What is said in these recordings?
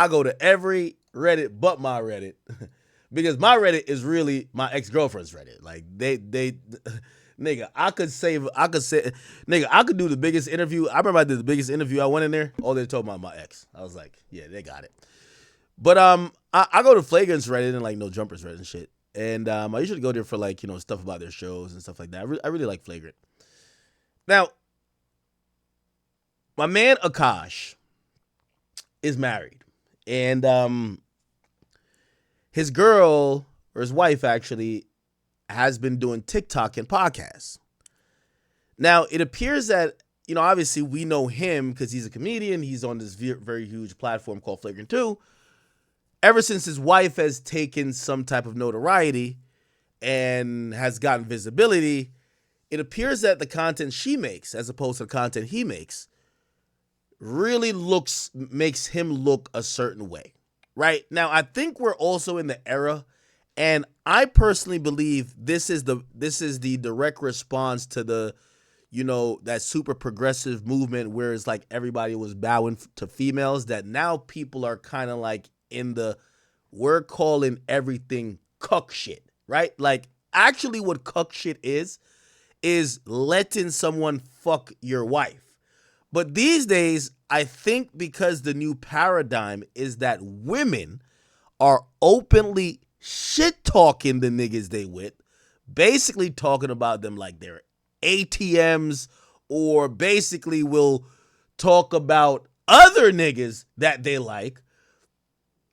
I go to every Reddit but my Reddit because my Reddit is really my ex-girlfriend's Reddit. Like they nigga, I could say, nigga, I could do the biggest interview. I remember I did the biggest interview. I went in there, all they told about my ex. I was like, yeah, they got it. But I go to Flagrant's Reddit and like No Jumpers Reddit and shit. And I usually go there for like, stuff about their shows and stuff like that. I really like Flagrant. Now, my man Akaash is married. And his girl, or his wife actually, has been doing TikTok and podcasts. Now, it appears that, obviously we know him because he's a comedian. He's on this very huge platform called Flagrant 2. Ever since his wife has taken some type of notoriety and has gotten visibility, it appears that the content she makes, as opposed to the content he makes, really makes him look a certain way, right? Now, I think we're also in the era, and I personally believe this is the direct response to the, that super progressive movement where it's like everybody was bowing to females, that now people are kind of like in the, we're calling everything cuck shit, right? Like, actually what cuck shit is letting someone fuck your wife. But these days, I think because the new paradigm is that women are openly shit-talking the niggas they with, basically talking about them like they're ATMs, or basically will talk about other niggas that they like.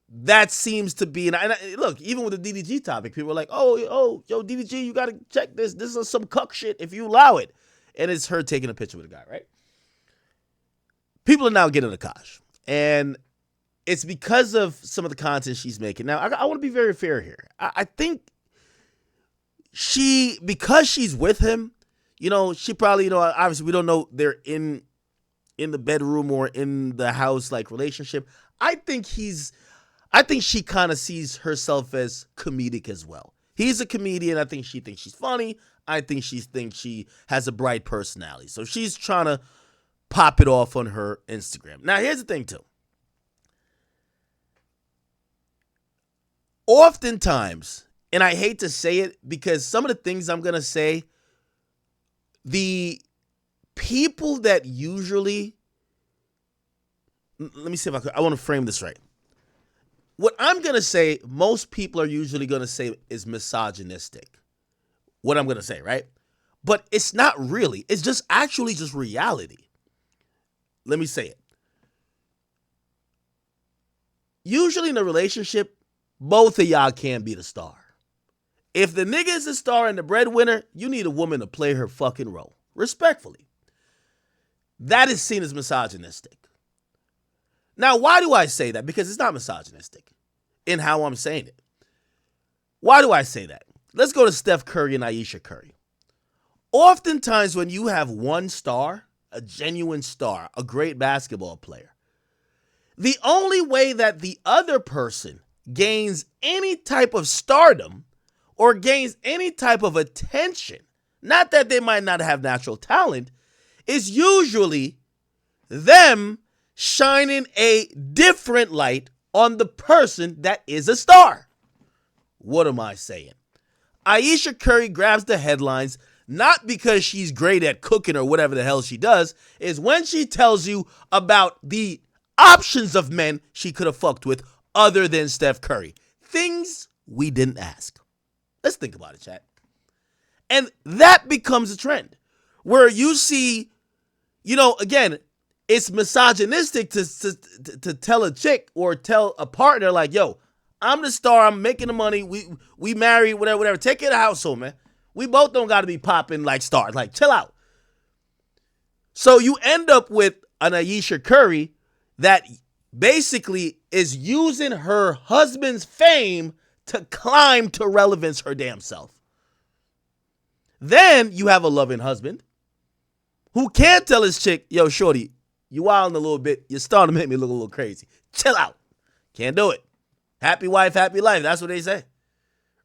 That seems to be, and look, even with the DDG topic, people are like, yo, DDG, you got to check this. This is some cuck shit if you allow it. And it's her taking a picture with a guy, right? People are now getting Akaash. And it's because of some of the content she's making. Now, I want to be very fair here. I think because she's with him, she probably, obviously we don't know they're in the bedroom or in the house, like, relationship. I think she kind of sees herself as comedic as well. He's a comedian. I think she thinks she's funny. I think she thinks she has a bright personality. So she's trying to pop it off on her Instagram. Now, here's the thing, too. Oftentimes, and I hate to say it because some of the things I'm going to say, the people that usually, let me see if I want to frame this right. What I'm going to say, most people are usually going to say is misogynistic. What I'm going to say, right? But it's not really. It's just actually just reality. Let me say it. Usually in a relationship, both of y'all can't be the star. If the nigga is the star and the breadwinner, you need a woman to play her fucking role. Respectfully. That is seen as misogynistic. Now, why do I say that? Because it's not misogynistic in how I'm saying it. Why do I say that? Let's go to Steph Curry and Ayesha Curry. Oftentimes when you have one star, a genuine star, a great basketball player, the only way that the other person gains any type of stardom or gains any type of attention, not that they might not have natural talent, is usually them shining a different light on the person that is a star. What am I saying? Ayesha Curry grabs the headlines not because she's great at cooking or whatever the hell she does, is when she tells you about the options of men she could have fucked with other than Steph Curry. Things we didn't ask. Let's think about it, chat. And that becomes a trend where you see, again, it's misogynistic to tell a chick or tell a partner like, yo, I'm the star, I'm making the money, we married, whatever. Take care of the household, man. We both don't got to be popping like stars. Like, chill out. So you end up with an Ayesha Curry that basically is using her husband's fame to climb to relevance her damn self. Then you have a loving husband who can't tell his chick, yo, shorty, you wilding a little bit. You're starting to make me look a little crazy. Chill out. Can't do it. Happy wife, happy life. That's what they say.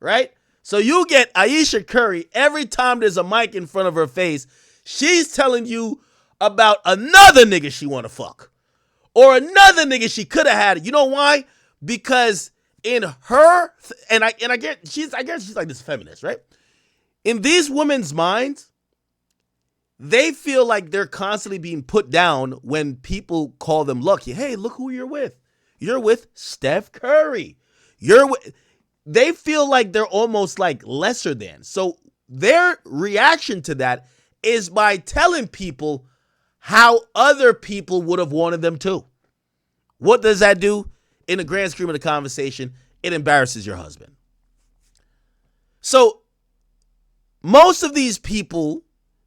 Right? So you get Ayesha Curry every time there's a mic in front of her face. She's telling you about another nigga she want to fuck. or another nigga she could have had. You know why? Because in her, and I get I guess she's like this feminist, right? In these women's minds, they feel like they're constantly being put down when people call them lucky. Hey, look who you're with. You're with Steph Curry. They feel like they're almost like lesser than. So their reaction to that is by telling people how other people would have wanted them to. What does that do? In the grand scheme of the conversation, it embarrasses your husband. So most of these people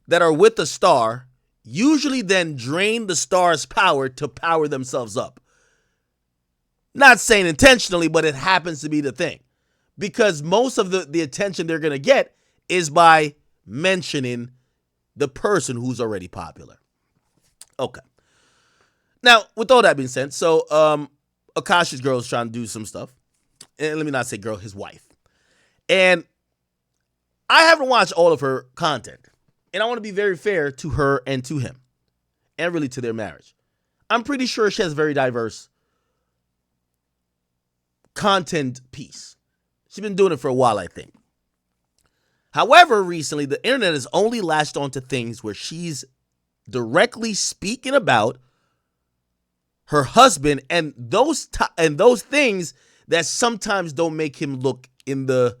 that are with the star usually then drain the star's power to power themselves up. Not saying intentionally, but it happens to be the thing. Because most of the attention they're going to get is by mentioning the person who's already popular. Okay. Now, with all that being said, so Akaash's girl is trying to do some stuff. And let me not say girl, his wife. And I haven't watched all of her content. And I want to be very fair to her and to him. And really to their marriage. I'm pretty sure she has a very diverse content piece. She's been doing it for a while, I think. However, recently, the internet has only latched onto things where she's directly speaking about her husband and those things that sometimes don't make him look in the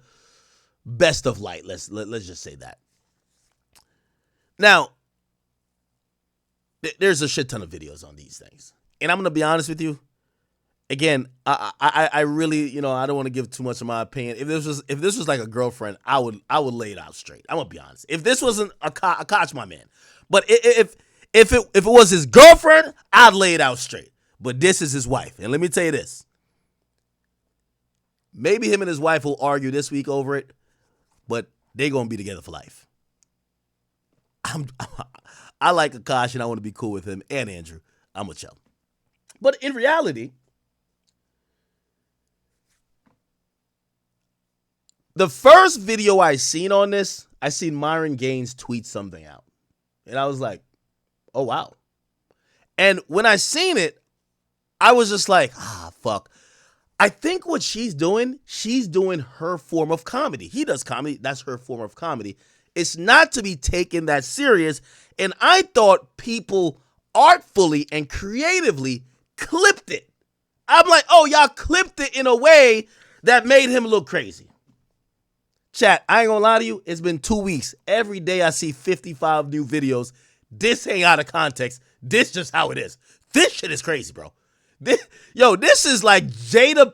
best of light. Let's just say that. Now, there's a shit ton of videos on these things. And I'm going to be honest with you. Again, I really, I don't want to give too much of my opinion. If this was like a girlfriend, I would lay it out straight. I'm going to be honest. If this wasn't Akaash, my man. But if it was his girlfriend, I'd lay it out straight. But this is his wife. And let me tell you this. Maybe him and his wife will argue this week over it, but they're going to be together for life. I like Akaash and I want to be cool with him and Andrew. I'm with y'all. But in reality, the first video I seen on this, I seen Myron Gaines tweet something out. And I was like, oh, wow. And when I seen it, I was just like, fuck. I think what she's doing her form of comedy. He does comedy. That's her form of comedy. It's not to be taken that serious. And I thought people artfully and creatively clipped it. I'm like, oh, y'all clipped it in a way that made him look crazy. Chat, I ain't gonna lie to you. It's been 2 weeks. Every day I see 55 new videos. This ain't out of context. This just how it is. This shit is crazy, bro. This is like Jada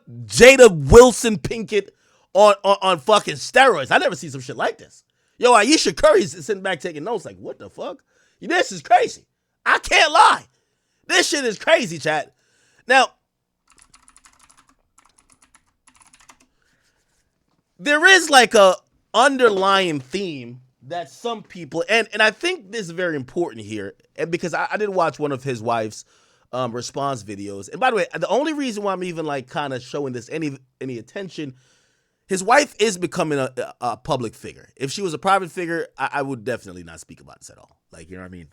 Wilson Pinkett on fucking steroids. I never seen some shit like this. Yo, Ayesha Curry's sitting back taking notes like, what the fuck? This is crazy. I can't lie. This shit is crazy, chat. Now, there is like a underlying theme that some people, and I think this is very important here, and because I did watch one of his wife's response videos. And by the way, the only reason why I'm even like kind of showing this any attention, his wife is becoming a public figure. If she was a private figure, I would definitely not speak about this at all. Like, you know what I mean?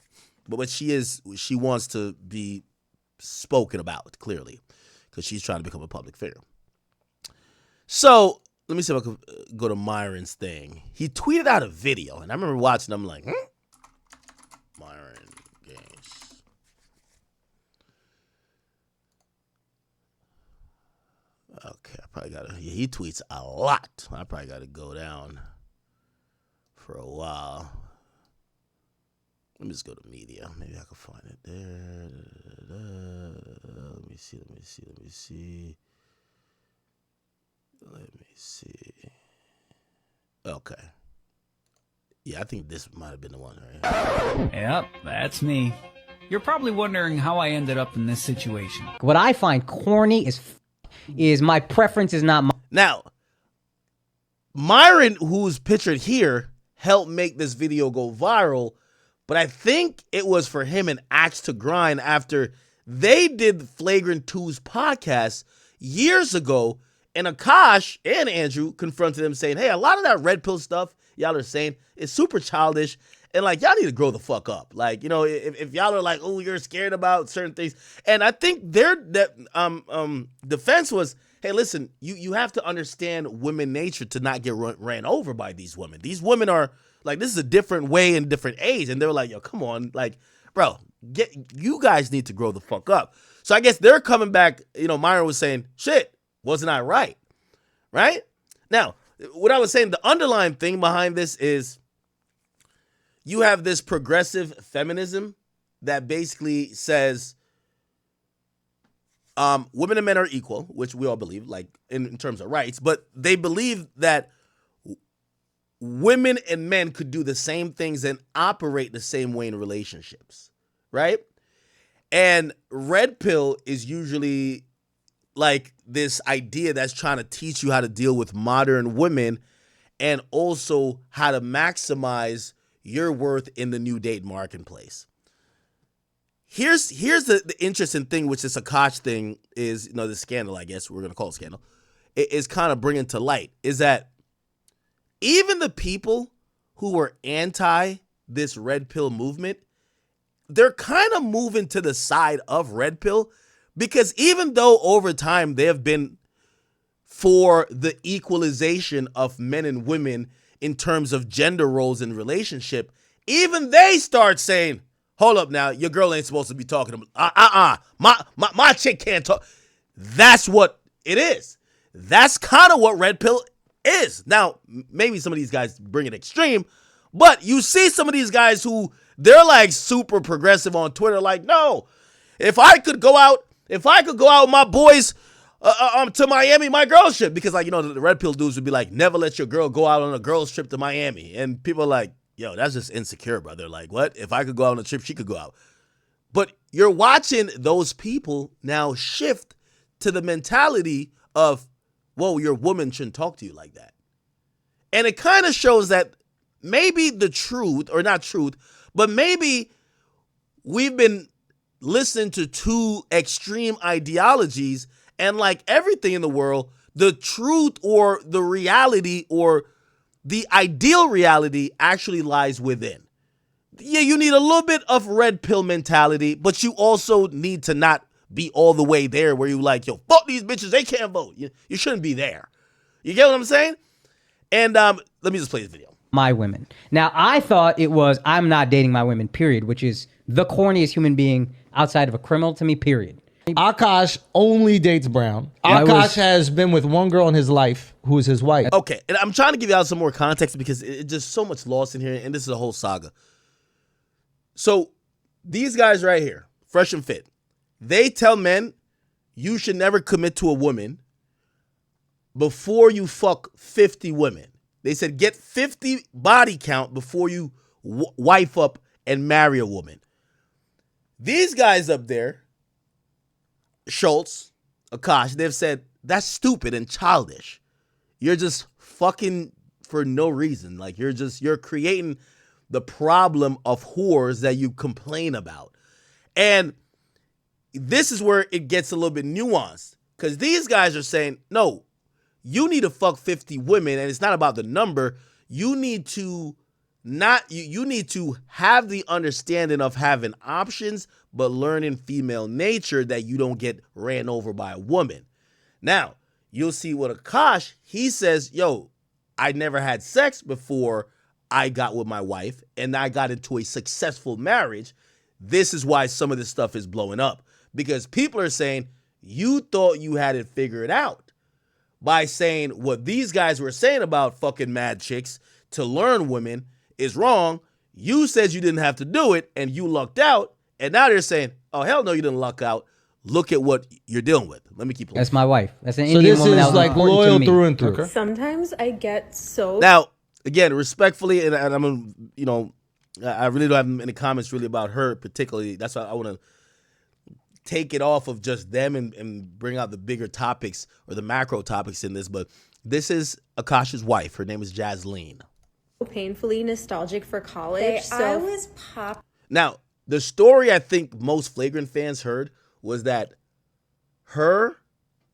But she wants to be spoken about, clearly, because she's trying to become a public figure. So, let me see if I could go to Myron's thing. He tweeted out a video, and I remember watching him like, Myron Gaines. Okay, I probably gotta, he tweets a lot. I probably gotta go down for a while. Let me just go to media. Maybe I can find it there. Let me see. Okay. Yeah, I think this might have been the one, right? Yep, that's me. You're probably wondering how I ended up in this situation. What I find corny is my preference is not my... Now, Myron, who's pictured here, helped make this video go viral, but I think it was for him an axe to grind after they did Flagrant 2's podcast years ago, and Akaash and Andrew confronted him saying, hey, a lot of that red pill stuff y'all are saying is super childish, And like, y'all need to grow the fuck up. Like, you know, if y'all are like, oh, you're scared about certain things. And I think their defense was, hey, listen, you have to understand women nature to not get ran over by these women. These women are like, this is a different way and different age. And they were like, yo, come on. Like, bro, you guys need to grow the fuck up. So I guess they're coming back. You know, Myron was saying, shit, wasn't I right? Right? Now, what I was saying, the underlying thing behind this is, you have this progressive feminism that basically says women and men are equal, which we all believe, like in terms of rights, but they believe that women and men could do the same things and operate the same way in relationships, right? And red pill is usually like this idea that's trying to teach you how to deal with modern women and also how to maximize your worth in the new date marketplace. Here's the interesting thing, which this Akaash thing is, you know, the scandal, I guess we're going to call it scandal, it is kind of bringing to light, is that even the people who were anti this red pill movement, they're kind of moving to the side of red pill, because even though over time they have been for the equalization of men and women in terms of gender roles in relationship, even they start saying, hold up now, your girl ain't supposed to be talking to me. My chick can't talk. That's what it is. That's kind of what red pill is. Now, maybe some of these guys bring it extreme, but you see some of these guys who they're like super progressive on Twitter, like, no, if I could go out with my boys to Miami, my girl should, because like, you know, the red pill dudes would be like, never let your girl go out on a girl's trip to Miami. And people are like, yo, that's just insecure, brother. Like, what? If I could go out on a trip, she could go out. But you're watching those people now shift to the mentality of, whoa, your woman shouldn't talk to you like that. And it kind of shows that maybe the truth, or not truth, but maybe we've been listening to two extreme ideologies, and like everything in the world, the truth or the reality or the ideal reality actually lies within. Yeah, you need a little bit of red pill mentality, but you also need to not be all the way there where you like, yo, fuck these bitches, they can't vote. You shouldn't be there. You get what I'm saying? And let me just play this video. My women. Now, I thought it was, I'm not dating my women, period, which is the corniest human being outside of a criminal to me, period. Akaash only dates brown. Yeah, Akaash has been with one girl in his life who is his wife. Okay, and I'm trying to give you out some more context because it's just so much lost in here, and this is a whole saga. So these guys right here, Fresh and Fit, they tell men you should never commit to a woman before you fuck 50 women. They said get 50 body count before you wife up and marry a woman. These guys up there, Schultz, Akaash, they've said that's stupid and childish. You're just fucking for no reason. Like you're creating the problem of whores that you complain about. And this is where it gets a little bit nuanced, because these guys are saying, no, you need to fuck 50 women, and it's not about the number. You need to you need to have the understanding of having options, but learning female nature that you don't get ran over by a woman. Now, you'll see what Akaash, he says, yo, I never had sex before I got with my wife, and I got into a successful marriage. This is why some of this stuff is blowing up, because people are saying, you thought you had it figured out by saying what these guys were saying about fucking mad chicks to learn women is wrong. You said you didn't have to do it, and you lucked out, and now they're saying, oh, hell no, you didn't luck out. Look at what you're dealing with. Let me keep That's my wife. That's an So Indian this woman that is was like important to loyal me. through and through. Okay. Sometimes I get so Now, again, respectfully, and I'm, you know, I really don't have any comments really about her particularly. That's why I want to take it off of just them and bring out the bigger topics or the macro topics in this. But this is Akaash's wife. Her name is Jasleen. painfully nostalgic for college. I was pop. Now, the story I think most Flagrant fans heard was that her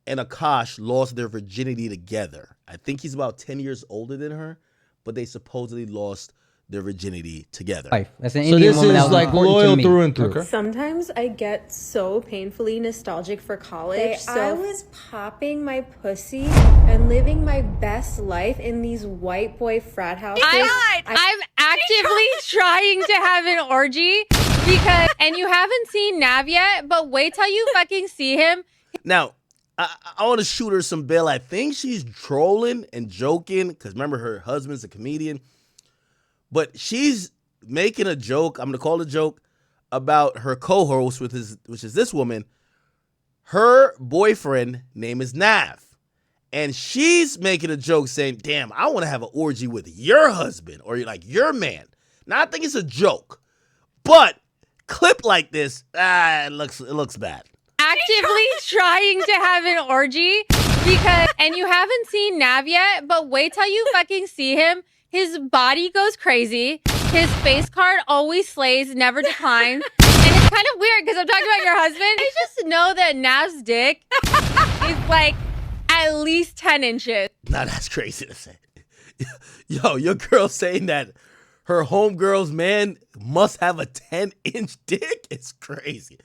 and Akaash lost their virginity together. I think he's about 10 years older than her, but they supposedly lost their virginity together. Wife. That's an So Indian this woman that is was like important to loyal me. through and through. Sometimes I get so painfully nostalgic for college. So I was popping my pussy and living my best life in these white boy frat houses. I'm actively trying to have an orgy because, and you haven't seen Nav yet, but wait till you fucking see him. Now, I want to shoot her some bail. I think she's trolling and joking because remember her husband's a comedian. But she's making a joke, I'm going to call it a joke, about her co-host, which is this woman. Her boyfriend name is Nav. And she's making a joke saying, damn, I want to have an orgy with your husband or like your man. Now, I think it's a joke. But clip like this, it looks bad. Actively trying to have an orgy because, and you haven't seen Nav yet, but wait till you fucking see him. His body goes crazy. His face card always slays, never declines. And it's kind of weird because I'm talking about your husband. I just know that Nav's dick is like at least 10 inches. Now that's crazy to say. Yo, your girl saying that her homegirl's man must have a 10-inch dick? It's crazy.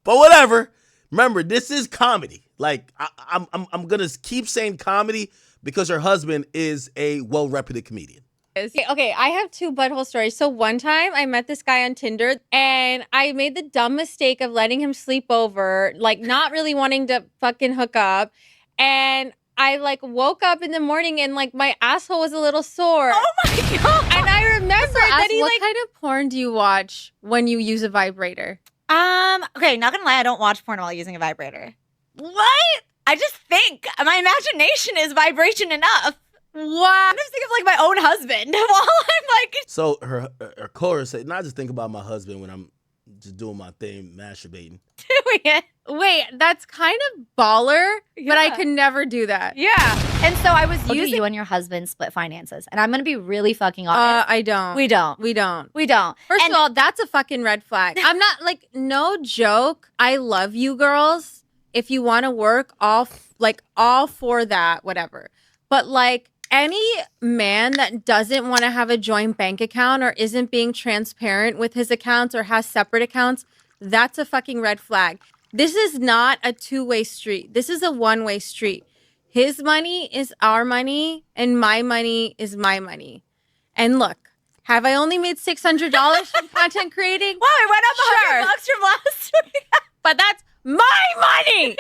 But whatever. Remember, this is comedy. Like, I'm gonna keep saying comedy because her husband is a well-reputed comedian. Okay, I have two butthole stories. So one time I met this guy on Tinder and I made the dumb mistake of letting him sleep over, like not really wanting to fucking hook up. And I like woke up in the morning and like my asshole was a little sore. Oh my God. And I remember that he what like, what kind of porn do you watch when you use a vibrator? Okay, not gonna lie, I don't watch porn while using a vibrator. What? I just think my imagination is vibration enough. Wow. I just think of like my own husband while I'm like. So her chorus said, "Not just think about my husband when I'm just doing my thing, masturbating." Doing it. Wait, that's kind of baller, but I Yeah. could never do that. Yeah. And so I was How do using. you and your husband split finances? And I'm going to be really fucking honest. I don't. We don't. We don't. We don't. First And- of all, that's a fucking red flag. I'm not like, no joke. I love you girls. If you want to work, all for that, whatever. But like any man that doesn't want to have a joint bank account or isn't being transparent with his accounts or has separate accounts, that's a fucking red flag. This is not a two-way street. This is a one-way street. His money is our money and my money is my money. And look, have I only made $600 from content creating? Wow, I went up $100 from last week. But that's my money.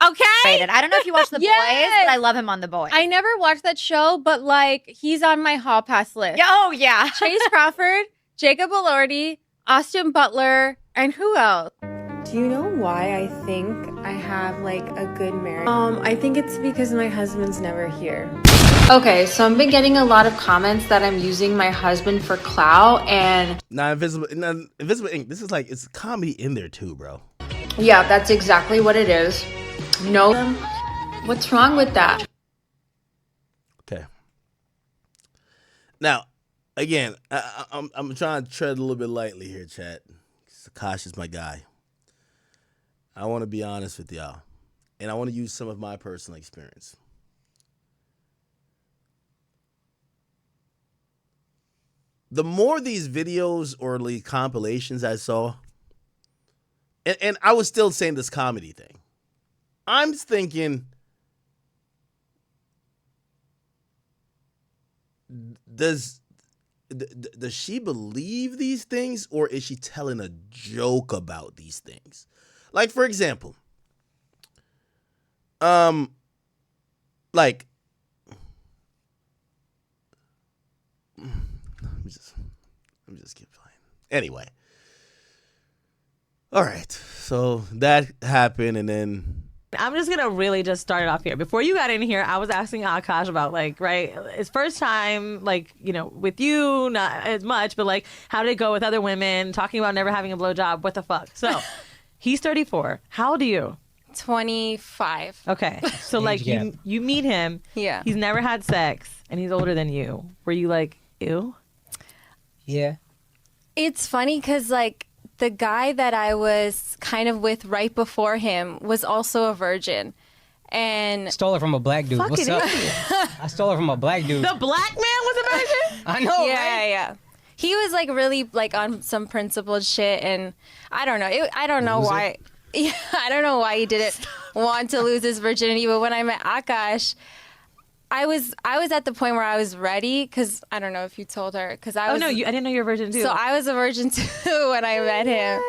Okay? Rated. I don't know if you watch The Boys, Yes. but I love him on The Boys. I never watched that show, but like he's on my hall pass list. Yeah, oh yeah. Chase Crawford, Jacob Elordi, Austin Butler, and who else? Do you know why I think I have like a good marriage? I think it's because my husband's never here. Okay, so I've been getting a lot of comments that I'm using my husband for clout, and Now, Invisible Ink, this is like, it's comedy in there too, bro. yeah, that's exactly what it is. No, what's wrong with that? Okay. Now, again, I'm trying to tread a little bit lightly here, chat. Akaash is my guy. I want to be honest with y'all, and I want to use some of my personal experience. The more these videos or these compilations I saw, and I was still saying this comedy thing, I'm thinking, does she believe these things, or is she telling a joke about these things? Like, for example, like, let me just keep playing. Anyway, all right. So that happened, and then I'm just gonna really just start it off here. Before you got in here, I was asking Akaash about like, right, his first time, like, you know, with you, not as much, but like, how did it go with other women? Talking about never having a blowjob. What the fuck? So, he's 34. How old are you? 25. Okay, so like gap. you meet him. Yeah. He's never had sex, and he's older than you. Were you like, ew? Yeah. It's funny because, like, the guy that I was kind of with right before him was also a virgin. And Stole it from a black dude. What's up? I stole it from a black dude. The black man was a virgin? I know, yeah, right? yeah. he was like really like on some principled shit, and I don't know. I don't know why. Yeah, I don't know why he didn't want to lose his virginity. But when I met Akaash, I was at the point where I was ready, because I don't know if you told her, because I was. I didn't know you were a virgin too. So I was a virgin too when I met him.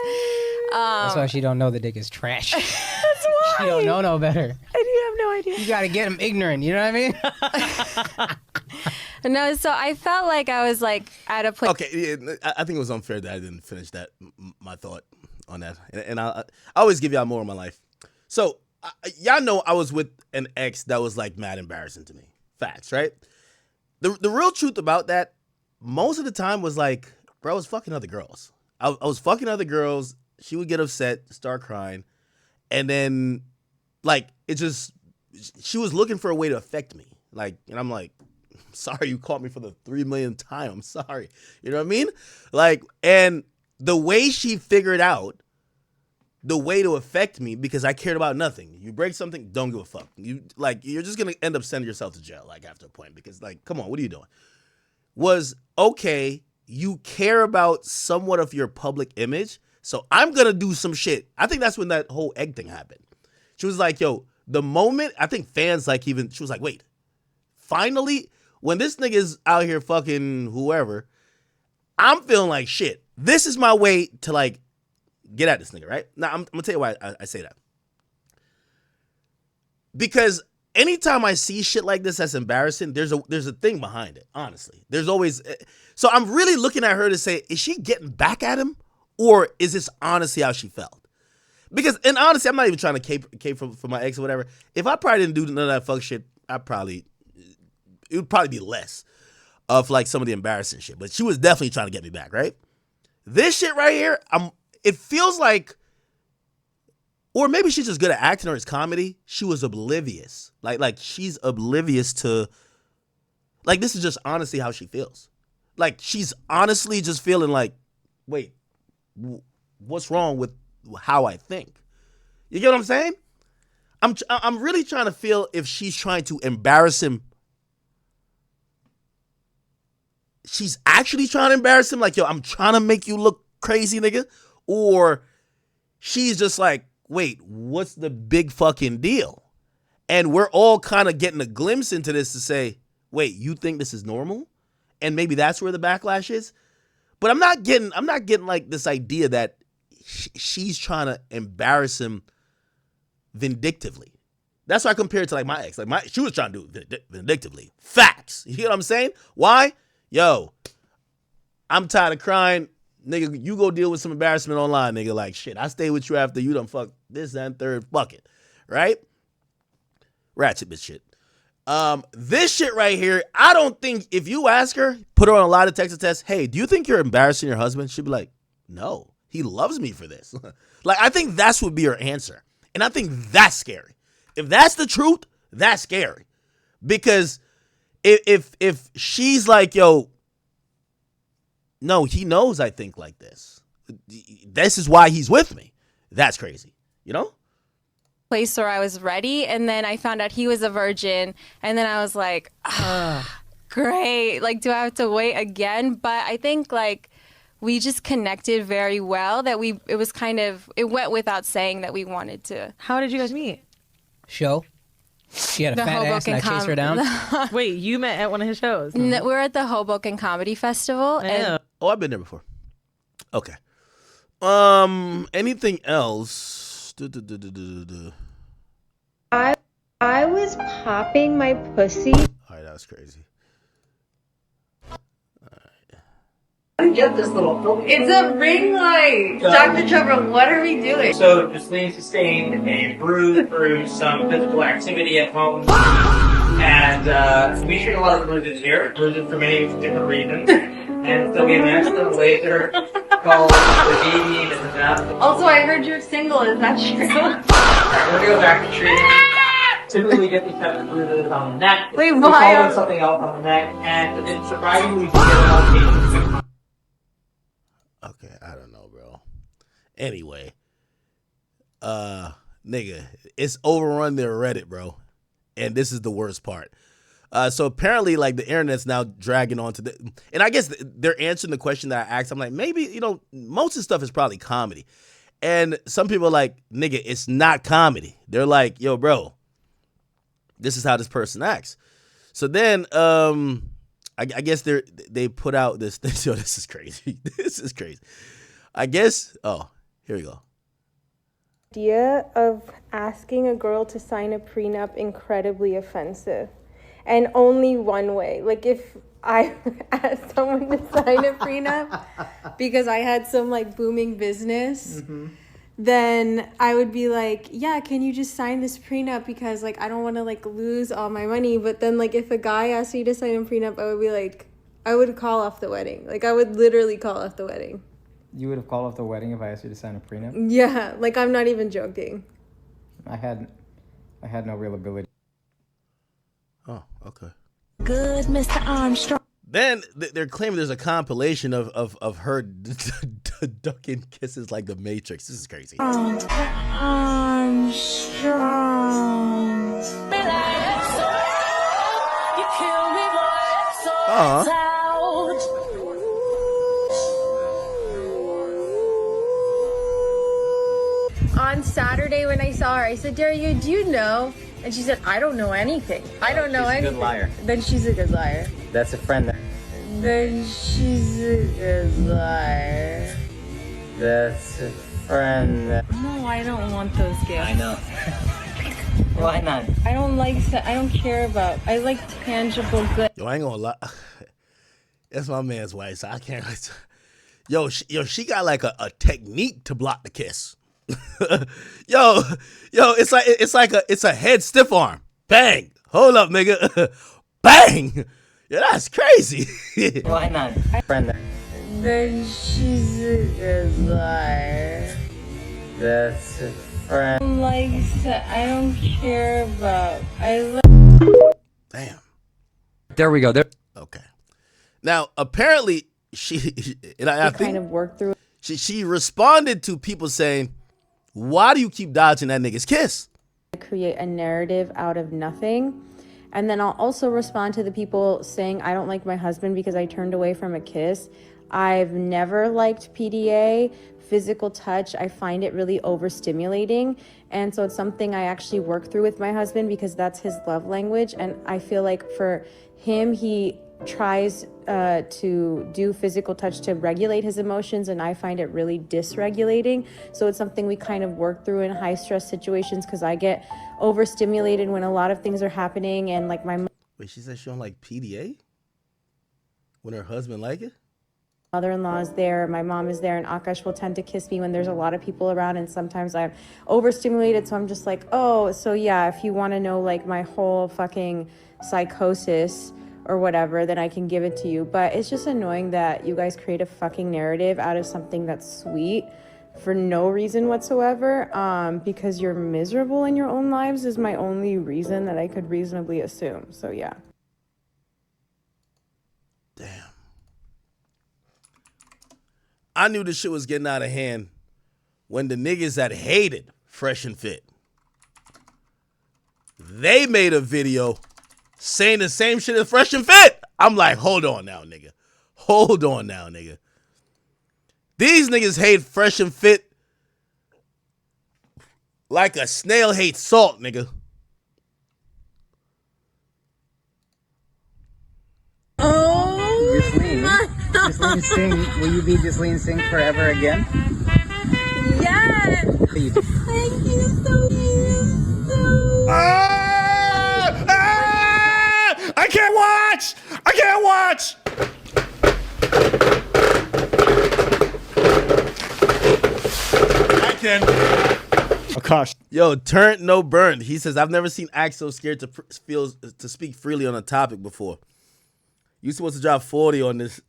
That's why she don't know the dick is trash. That's why. She don't know no better. I have no idea. You gotta get him ignorant. You know what I mean? No, so I felt like I was like at a place. Okay, yeah, I think it was unfair that I didn't finish that my thought on that, and I always give y'all more of my life. So y'all know I was with an ex that was like mad embarrassing to me. Facts, right? The real truth about that, most of the time was like, bro, I was fucking other girls. I was fucking other girls. She would get upset, start crying, and then like it just, she was looking for a way to affect me. Like, and I'm like, sorry, you caught me for the 3 millionth time. I'm sorry. You know what I mean? Like, and the way she figured out the way to affect me, because I cared about nothing. You break something, don't give a fuck. You're just gonna end up sending yourself to jail, like, after a point, because like, come on, what are you doing? Was, okay, you care about somewhat of your public image, so I'm gonna do some shit. I think that's when that whole egg thing happened. She was like, yo, the moment, I think fans like even, she was like, wait, finally, when this nigga's out here fucking whoever, I'm feeling like shit. This is my way to like get at this nigga, right? Now, I'm gonna tell you why I say that. Because anytime I see shit like this that's embarrassing, there's a thing behind it, honestly. There's always, so I'm really looking at her to say, is she getting back at him? Or is this honestly how she felt? Because, and honestly, I'm not even trying to cape for my ex or whatever. If I probably didn't do none of that fuck shit, it would probably be less of like some of the embarrassing shit. But she was definitely trying to get me back, right? This shit right here, it feels like, or maybe she's just good at acting or it's comedy. She was oblivious. Like she's oblivious to, like, this is just honestly how she feels. Like, she's honestly just feeling like, wait, what's wrong with how I think? You get what I'm saying? I'm really trying to feel if she's trying to embarrass him. She's actually trying to embarrass him, like, yo, I'm trying to make you look crazy, nigga. Or she's just like, wait, what's the big fucking deal? And we're all kind of getting a glimpse into this to say, wait, you think this is normal? And maybe that's where the backlash is. But I'm not getting like this idea that she's trying to embarrass him vindictively. That's why I compare it to like my ex. Like she was trying to do it vindictively. Facts. You know what I'm saying? Why? Yo, I'm tired of crying. Nigga, you go deal with some embarrassment online, nigga. Like, shit, I stay with you after you done fuck this, that, and third. Fuck it. Right? Ratchet bitch shit. This shit right here, I don't think, if you ask her, put her on a lie detector test, hey, do you think you're embarrassing your husband? She'd be like, no, he loves me for this. Like, I think that's would be her answer. And I think that's scary. If that's the truth, that's scary. Because if she's like, yo, no, he knows I think like this. This is why he's with me. That's crazy. You know? Place where I was ready, and then I found out he was a virgin, and then I was like, great. Like, do I have to wait again? But I think like we just connected very well that it went without saying that we wanted to. How did you guys meet? Show. She had a The fat ass and I Hoboken chased her down. Wait, you met at one of his shows? No, we're at the Hoboken Comedy Festival. And Oh, I've been there before. Okay. Anything else? I was popping my pussy. All right, that was crazy. Get this little filter. It's a ring light. Dr. Trevor, what are we doing? So Justine sustained a bruise through some physical activity at home. And we treat a lot of bruises here, bruises for many different reasons. And so we have an excellent laser called the baby and the nap. Also, I heard you're single. Is that true? Alright, we're gonna go back to treating. Typically we get these types of bruises on the neck. Wait, we why? call it something else on the neck, and it's surprisingly we can get it on cases. Okay, I don't know, bro. Anyway, nigga, it's overrun their Reddit, bro. And this is the worst part. So apparently, like, the internet's now dragging on to the, and I guess they're answering the question that I asked. I'm like, maybe, most of the stuff is probably comedy. And some people are like, nigga, it's not comedy. They're like, yo, bro, this is how this person acts. So then, I guess they put out this thing. Yo, this is crazy. This is crazy. I guess, here we go. Idea of asking a girl to sign a prenup incredibly offensive. And only one way. Like, if I asked someone to sign a prenup because I had some, like, booming business, then I would be like, yeah, can you just sign this prenup because, like, I don't want to, like, lose all my money. But then, like, if a guy asked me to sign a prenup, I would be like, I would call off the wedding. Like, I would literally call off the wedding. You would have called off the wedding if I asked you to sign a prenup? Yeah, like, I'm not even joking. I had no real ability. Oh, okay. Good, Mr. Armstrong. Then they're claiming there's a compilation of her ducking kisses like the Matrix. This is crazy. Armstrong. On Saturday when I saw her, I said, Daria, do you know? And she said, I don't know anything. I don't know anything. She's a good liar. Then she's a good liar. That's a friend. Then she's a good liar. That's a friend. No, I don't want those gifts. I know. Why not? I don't care about, I like tangible good. Yo, I ain't gonna lie. That's my man's wife, so I can't. Yo, she got like a technique to block the kiss. yo, it's a head stiff arm. Bang. Hold up, nigga. Bang. Yeah, that's crazy. Why not? Friend. Then she's a good liar. That's a friend. I don't care about, Damn. There we go. There. Okay. Now, apparently, I think kind of work through. She responded to people saying, why do you keep dodging that nigga's kiss? Create a narrative out of nothing. And then I'll also respond to the people saying, I don't like my husband because I turned away from a kiss. I've never liked PDA, physical touch. I find it really overstimulating. And so it's something I actually work through with my husband because that's his love language. And I feel like for him, he tries to do physical touch to regulate his emotions, and I find it really dysregulating. So it's something we kind of work through in high stress situations because I get overstimulated when a lot of things are happening, and like my Wait, she said she don't like PDA? When her husband like it? mother-in-law is there, my mom is there, and Akaash will tend to kiss me when there's a lot of people around, and sometimes I'm overstimulated, so I'm just like, oh, so yeah, if you want to know like my whole fucking psychosis or whatever, then I can give it to you. But it's just annoying that you guys create a fucking narrative out of something that's sweet for no reason whatsoever, because you're miserable in your own lives is my only reason that I could reasonably assume. So yeah. Damn. I knew this shit was getting out of hand when the niggas that hated Fresh and Fit, they made a video saying the same shit as Fresh and Fit. I'm like, hold on now, nigga. Hold on now, nigga. These niggas hate Fresh and Fit like a snail hates salt, nigga. Ghislaine Singh, will you be Ghislaine Singh forever again? Yes! Thank you so much. I can't watch! I can't watch! I can. Akaash. Yo, turned no burned. He says, I've never seen Axe so scared to speak freely on a topic before. You supposed to drop 40 on this.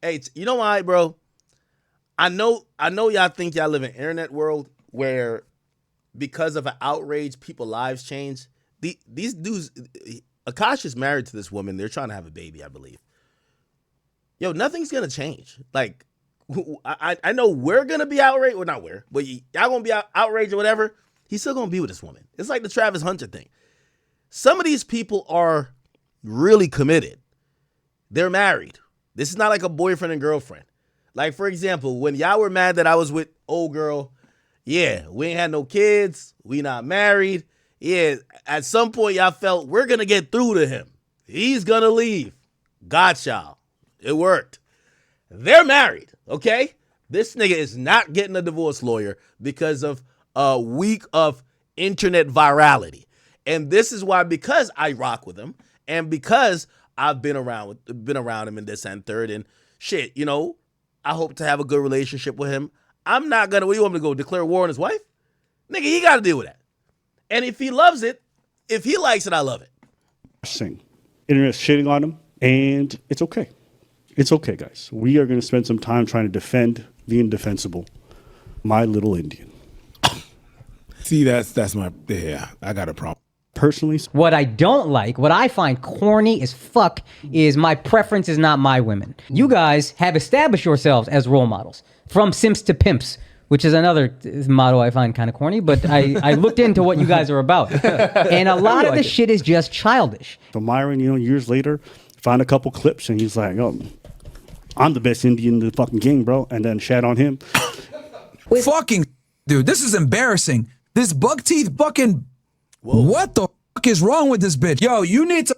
Hey, you know why, bro? I know y'all think y'all live in an internet world where because of an outrage, people's lives change. These dudes, Akaash is married to this woman. They're trying to have a baby, I believe. Yo, nothing's going to change. Like, I know we're going to be outraged. Well, not we're, but y'all going to be outraged or whatever. He's still going to be with this woman. It's like the Travis Hunter thing. some of these people are really committed. They're married. This is not like a boyfriend and girlfriend. Like, for example, when y'all were mad that I was with old girl, yeah, we ain't had no kids. We not married. Yeah, at some point y'all felt we're going to get through to him. He's going to leave. Got y'all. It worked. They're married, okay? This nigga is not getting a divorce lawyer because of a week of internet virality. And this is why, because I rock with him and because I've been around him in this and third and shit, you know, I hope to have a good relationship with him. I'm not going to, what do you want me to go, declare war on his wife? Nigga, he got to deal with that. And if he loves it, if he likes it, I love it. Singh. Internet's shitting on him, and it's okay. It's okay, guys. We are going to spend some time trying to defend the indefensible. My little Indian. See, that's my, yeah, I got a problem. Personally, what I don't like, what I find corny as fuck, is my preference is not my women. You guys have established yourselves as role models. From simps to pimps, which is another motto I find kind of corny, but I looked into what you guys are about. And a lot of the shit is just childish. So Myron, years later, found a couple clips and he's like, oh, I'm the best Indian in the fucking game, bro. And then shat on him. Fucking, dude, this is embarrassing. This bug teeth fucking, what the fuck is wrong with this bitch? Yo, you need to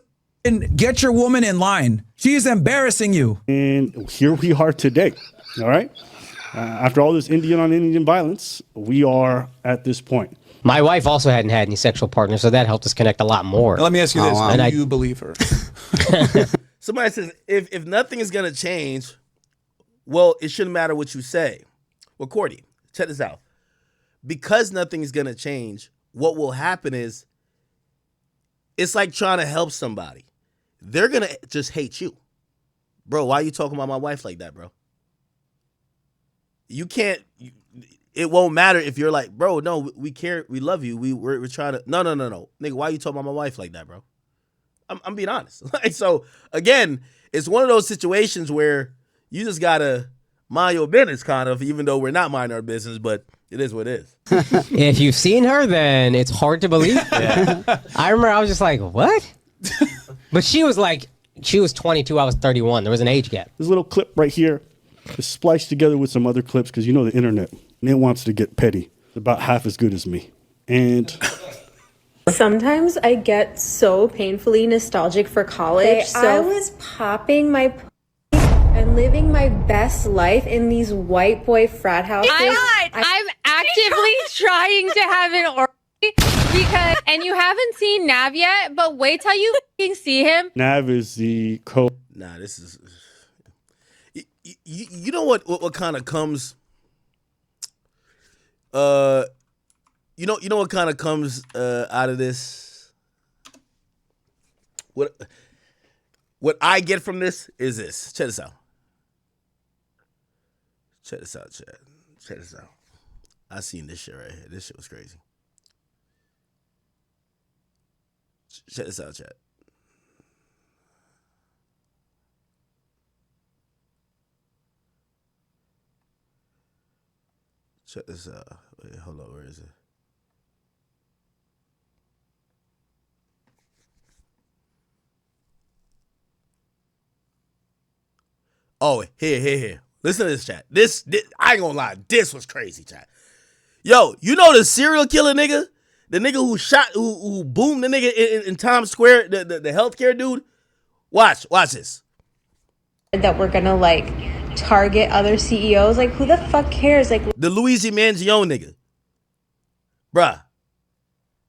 get your woman in line. She is embarrassing you. And here we are today, all right? After all this Indian on Indian violence, we are at this point. My wife also hadn't had any sexual partners, so that helped us connect a lot more. Let me ask you this. Do you believe her? Somebody says, if nothing is going to change, well, it shouldn't matter what you say. Well, Cordy, check this out. Because nothing is going to change, what will happen is it's like trying to help somebody. They're going to just hate you. Bro, why are you talking about my wife like that, bro? You can't, it won't matter if you're like, bro, no, we care, we love you, we're trying to, no. Nigga, why are you talking about my wife like that, bro? I'm being honest. Like, so, again, it's one of those situations where you just got to mind your business, kind of, even though we're not minding our business, but it is what it is. If you've seen her, then it's hard to believe. Yeah. I remember I was just like, what? But she was 22, I was 31. There was an age gap. This little clip right here is spliced together with some other clips because the internet, and it wants to get petty. It's about half as good as me. And Sometimes I get so painfully nostalgic for college. So I was popping my and living my best life in these white boy frat houses. I'm actively trying to have an orgy because, and you haven't seen Nav yet, but wait till you fucking see him. Nav is the Nah, this is. You know what kind of comes. You know what kind of comes out of this. What I get from this is this. Check this out. Check this out, chat. Check this out. I seen this shit right here. This shit was crazy. Check this out, chat. Check this out. Wait, hold on. Where is it? Oh, here. Listen to this, chat. This I ain't gonna lie. This was crazy, chat. Yo, you know the serial killer nigga? The nigga who boomed the nigga in Times Square, the healthcare dude? Watch this. That we're gonna target other CEOs. Like, who the fuck cares? Like, the Luigi Mangione nigga. Bruh.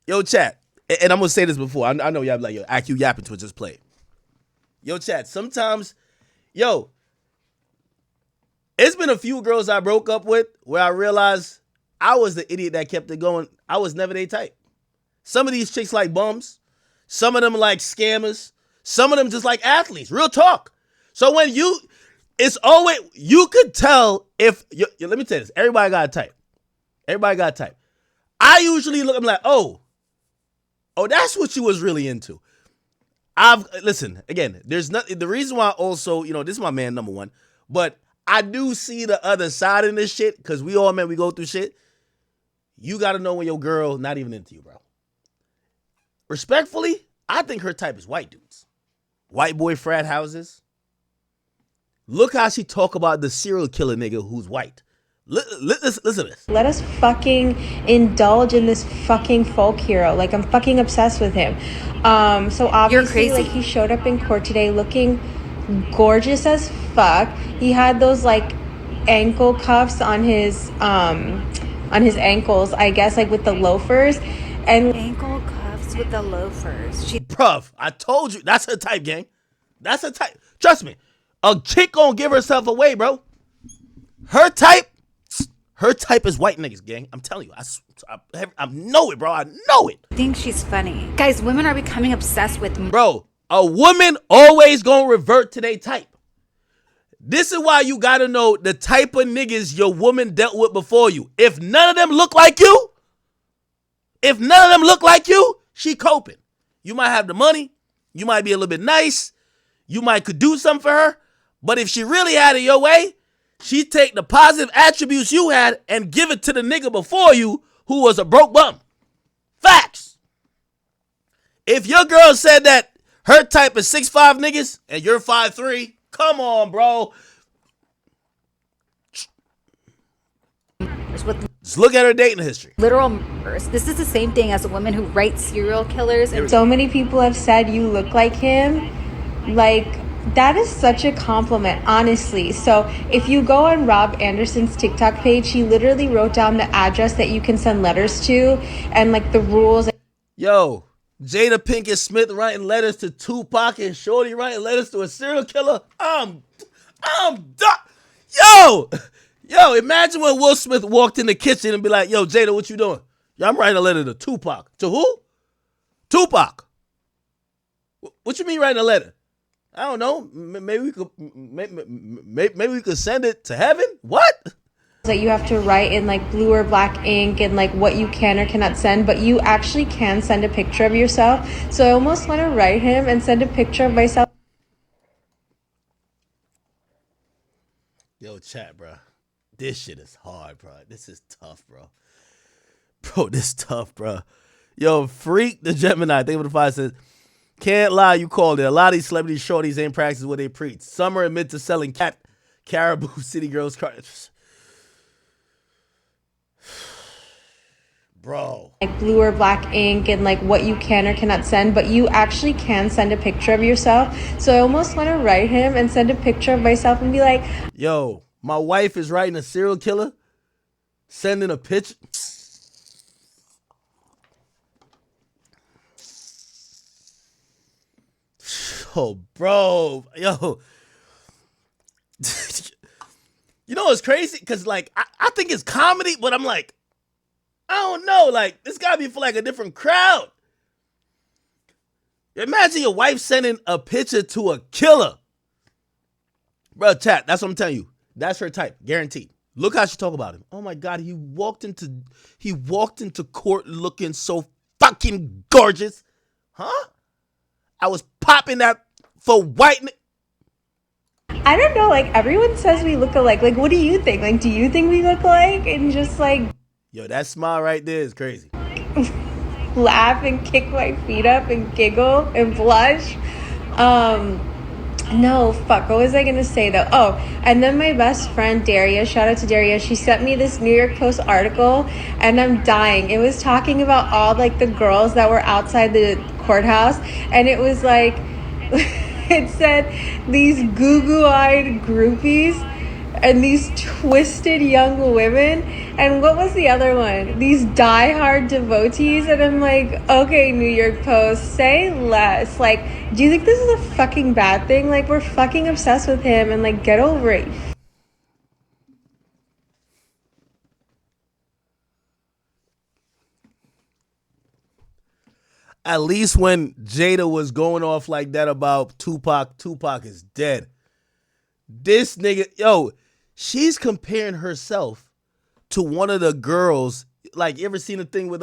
Yo, chat. And I'm gonna say this before. I know y'all like, yo, IQ yapping to it, just play. Yo, chat, sometimes, it's been a few girls I broke up with where I realized I was the idiot that kept it going. I was never their type. Some of these chicks like bums. Some of them like scammers. Some of them just like athletes. Real talk. So when it's always, you could tell if, let me tell you this. Everybody got a type. I usually look, I'm like, oh, that's what you was really into. Listen, again, there's nothing, the reason why also, this is my man number one, but I do see the other side in this shit, because we all, man, we go through shit. You got to know when your girl not even into you, bro. Respectfully, I think her type is white dudes. White boy frat houses. Look how she talk about the serial killer nigga who's white. Listen to this. Let us fucking indulge in this fucking folk hero. Like, I'm fucking obsessed with him. So obviously, like, he showed up in court today looking gorgeous as fuck. He had those like ankle cuffs on his ankles, I guess, like with the loafers. And ankle cuffs with the loafers. Bruv, I told you, that's her type, gang. That's her type. Trust me, a chick gonna give herself away, bro. Her type is white niggas, gang. I'm telling you, I know it, bro. I know it. I think she's funny. Guys, women are becoming obsessed with me. Bro, a woman always gonna revert to their type. This is why you gotta know the type of niggas your woman dealt with before you. If none of them look like you, she coping. You might have the money. You might be a little bit nice. You might could do something for her. But if she really had it your way, she take the positive attributes you had and give it to the nigga before you who was a broke bum. Facts. If your girl said that her type is 6'5" niggas and you're 5'3", come on, bro. Just look at her dating history. Literal murders. This is the same thing as a woman who writes serial killers. And so many people have said you look like him. Like, that is such a compliment, honestly. So if you go on Rob Anderson's TikTok page, he literally wrote down the address that you can send letters to and like the rules. Yo, Jada Pinkett Smith writing letters to Tupac and Shorty writing letters to a serial killer. I'm done. Yo, imagine when Will Smith walked in the kitchen and be like, yo, Jada, what you doing? Yo, I'm writing a letter to Tupac. To who? Tupac. What you mean writing a letter? I don't know. Maybe we could send it to heaven. What? That you have to write in like blue or black ink and like what you can or cannot send, but you actually can send a picture of yourself. So I almost want to write him and send a picture of myself. Yo, chat, bro. This shit is hard, bro. This is tough, bro. Bro, this is tough, bro. Yo, Freak the Gemini. Think of the five says, can't lie, you called it. A lot of these celebrity shorties ain't practicing what they preach. Some are admit to selling Caribou City Girls cards. Bro. Like blue or black ink and like what you can or cannot send, but you actually can send a picture of yourself. So I almost want to write him and send a picture of myself and be like, yo, my wife is writing a serial killer, sending a picture. Oh, bro, yo. You know what's crazy? Because, like, I think it's comedy, but I'm like, I don't know. Like, this got to be for, like, a different crowd. Imagine your wife sending a picture to a killer. Bro, chat, that's what I'm telling you. That's her type, guaranteed. Look how she talk about him. Oh, my God, he walked into court looking so fucking gorgeous. Huh? I was popping that for white. I don't know, like everyone says we look alike. Like, what do you think? Like, do you think we look alike? And just like, yo, that smile right there is crazy. Laugh and kick my feet up and giggle and blush. No, fuck. What was I gonna say though? Oh, and then my best friend Daria, shout out to Daria, she sent me this New York Post article and I'm dying. It was talking about all like the girls that were outside the courthouse, and it was like it said these goo-goo-eyed groupies and these twisted young women, and what was the other one? These die-hard devotees. And I'm like, okay, New York Post, say less. Like, do you think this is a fucking bad thing? Like, we're fucking obsessed with him, and like, get over it. At least when Jada was going off like that about Tupac is dead. This nigga, yo, she's comparing herself to one of the girls. Like, you ever seen a thing with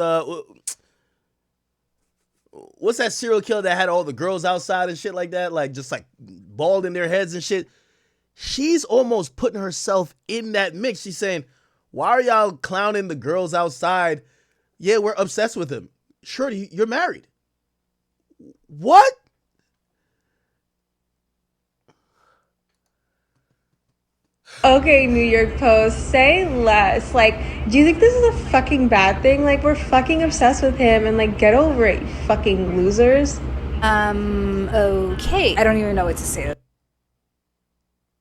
what's that serial killer that had all the girls outside and shit like that? Like, just like bald in their heads and shit. She's almost putting herself in that mix. She's saying, why are y'all clowning the girls outside? Yeah, we're obsessed with him. Sure, you're married. What? Okay, New York Post, say less. Like, do you think this is a fucking bad thing? Like, we're fucking obsessed with him and, like, get over it, you fucking losers. Okay. I don't even know what to say.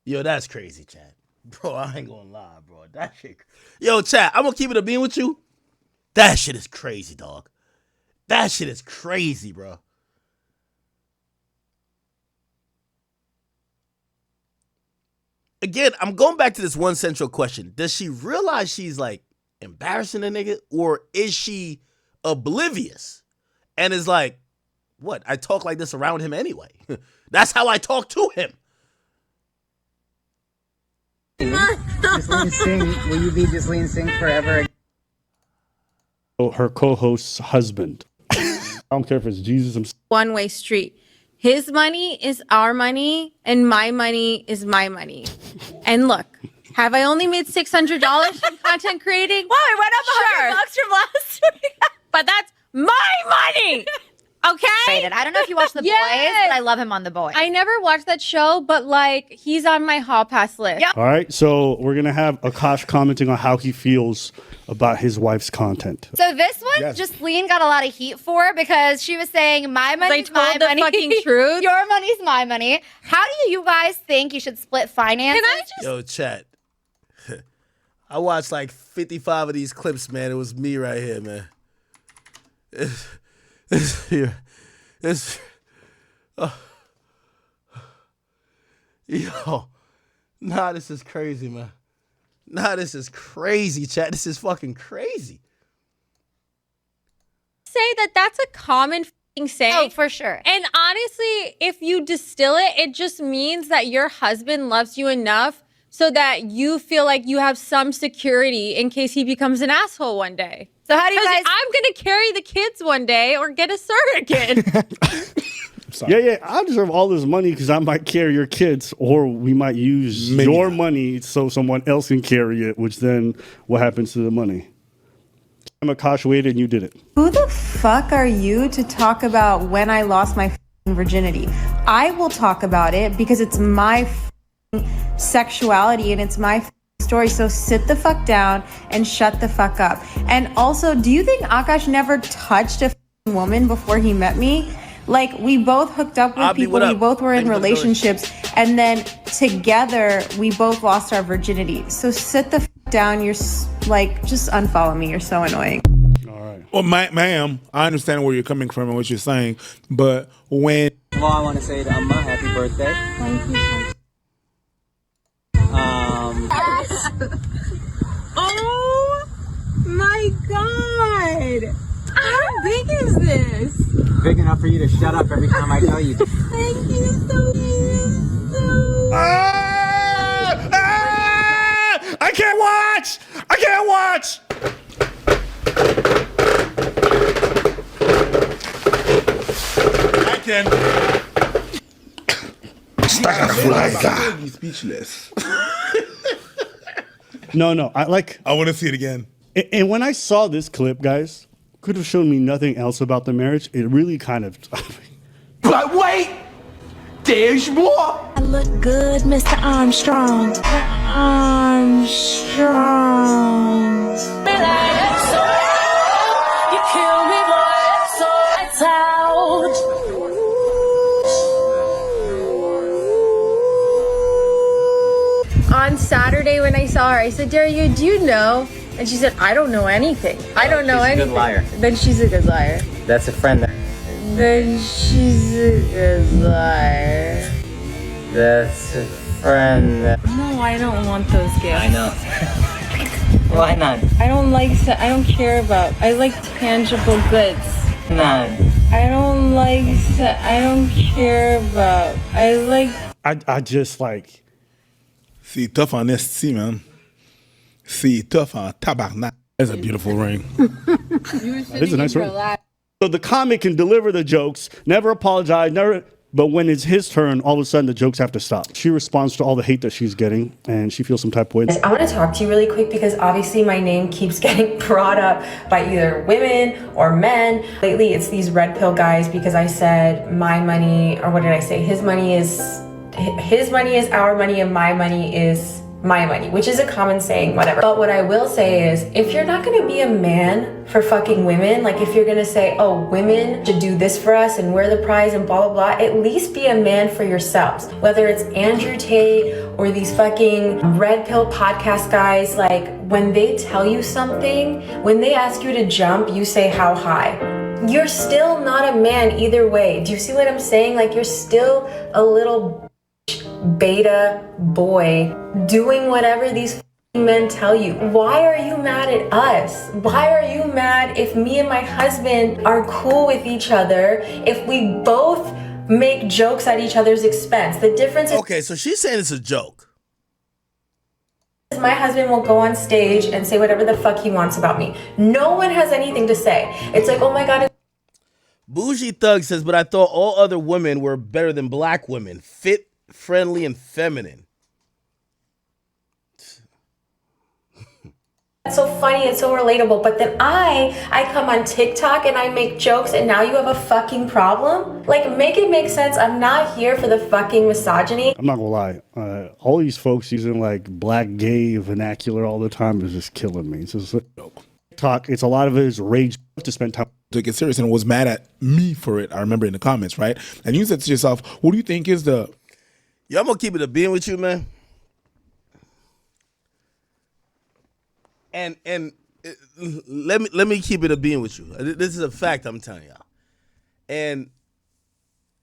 Yo, that's crazy, Chad. Bro, I ain't gonna lie, bro. That shit. Yo, Chad, I'm gonna keep it a bean with you. That shit is crazy, dog. That shit is crazy, bro. Again, I'm going back to this one central question. Does she realize she's like embarrassing a nigga, or is she oblivious and is like, what? I talk like this around him anyway. That's how I talk to him. Ghislaine Singh, will you be Ghislaine Singh forever? Her co-host's husband. I don't care if it's Jesus himself. One-way street. His money is our money, and my money is my money. And look, have I only made $600 from content creating? Wow, it went up $100 from last week. But that's my money. Okay? I don't know if you watch The Boys, but I love him on The Boys. I never watched that show, but like he's on my hall pass list. All right, so we're gonna have Akaash commenting on how he feels about his wife's content. So this one, Yes. Ghislaine got a lot of heat for because she was saying, my money's my the money. fucking truth. Your money's my money. How do you guys think you should split finances? Can I just... Yo, chat. I watched like 55 of these clips, man. It was me right here, man. Yo, nah, this is crazy, man. Nah, this is crazy, chat. This is fucking crazy. say that that's a common saying. Oh, for sure. And honestly, if you distill it, it just means that your husband loves you enough so that you feel like you have some security in case he becomes an asshole one day. So how do you guys... I'm going to carry the kids one day or get a surrogate. Yeah, I deserve all this money because I might carry your kids, or we might use your money so someone else can carry it, which then what happens to the money? I'm Akaash waited and you did it. Who the fuck are you to talk about when I lost my virginity? I will talk about it because it's my sexuality and it's my story. So sit the fuck down and shut the fuck up. And also, do you think Akaash never touched a woman before he met me? Like, we both hooked up with people, we both were in relationships, and then together we both lost our virginity. So sit the fuck down. You're like, just unfollow me. You're so annoying. Well, ma'am, I understand where you're coming from and what you're saying, but when... Well, I want to say to Amma, happy birthday. Thank you. Oh my god! How big is this? Big enough for you to shut up every time I tell you. Thank you so much. I can't watch! I can't watch! I can... Be speechless. No, I want to see it again. And when I saw this clip, guys, could have shown me nothing else about the marriage. It really kind of... But wait! There's more! I look good, Mr. Armstrong. Armstrong. You kill me, boy, so it's out. On Saturday when I saw her, I said, Daria, do you know? And she said, I don't know anything. I don't know anything. She's a good liar. Then she's a good liar. That's a friend. Then she's a good liar. That's a friend. No, I don't want those gifts. I know. Why not? I don't like, I don't care about, I like tangible goods. Not. I don't like, I don't care about, I like. I just like... See, tough on this, see, man. See, tough on tabarnak. That's a beautiful ring. That is a nice ring. So the comic can deliver the jokes, never apologize, never... But when it's his turn, all of a sudden the jokes have to stop. She responds to all the hate that she's getting, and she feels some type of way. I want to talk to you really quick because obviously my name keeps getting brought up by either women or men. Lately, it's these red pill guys because I said my money, or what did I say? His money is our money and my money is my money, which is a common saying, whatever. But what I will say is, if you're not gonna be a man for fucking women, like if you're gonna say, oh, women should do this for us and we're the prize and blah, blah, blah, at least be a man for yourselves. Whether it's Andrew Tate or these fucking red pill podcast guys, like when they tell you something, when they ask you to jump, you say how high. You're still not a man either way. Do you see what I'm saying? Like you're still a little beta boy doing whatever these men tell you. Why are you mad at us? Why are you mad if me and my husband are cool with each other, if we both make jokes at each other's expense? The difference is, okay, so she's saying it's a joke. My husband will go on stage and say whatever the fuck he wants about me. No one has anything to say. It's like, oh my God. Bougie Thug says, but I thought all other women were better than black women. Fit, friendly, and feminine. It's so funny, it's so relatable, but then I come on TikTok and I make jokes and now you have a fucking problem? Like, make it make sense. I'm not here for the fucking misogyny. I'm not gonna lie. All these folks using like black gay vernacular all the time is just killing me. It's just TikTok. It's a lot of it is rage to spend time. Took it serious and was mad at me for it. I remember in the comments, right? And you said to yourself, what do you think is the... Yeah, I'm gonna keep it a being with you, man. And let me keep it a being with you. This is a fact I'm telling y'all. And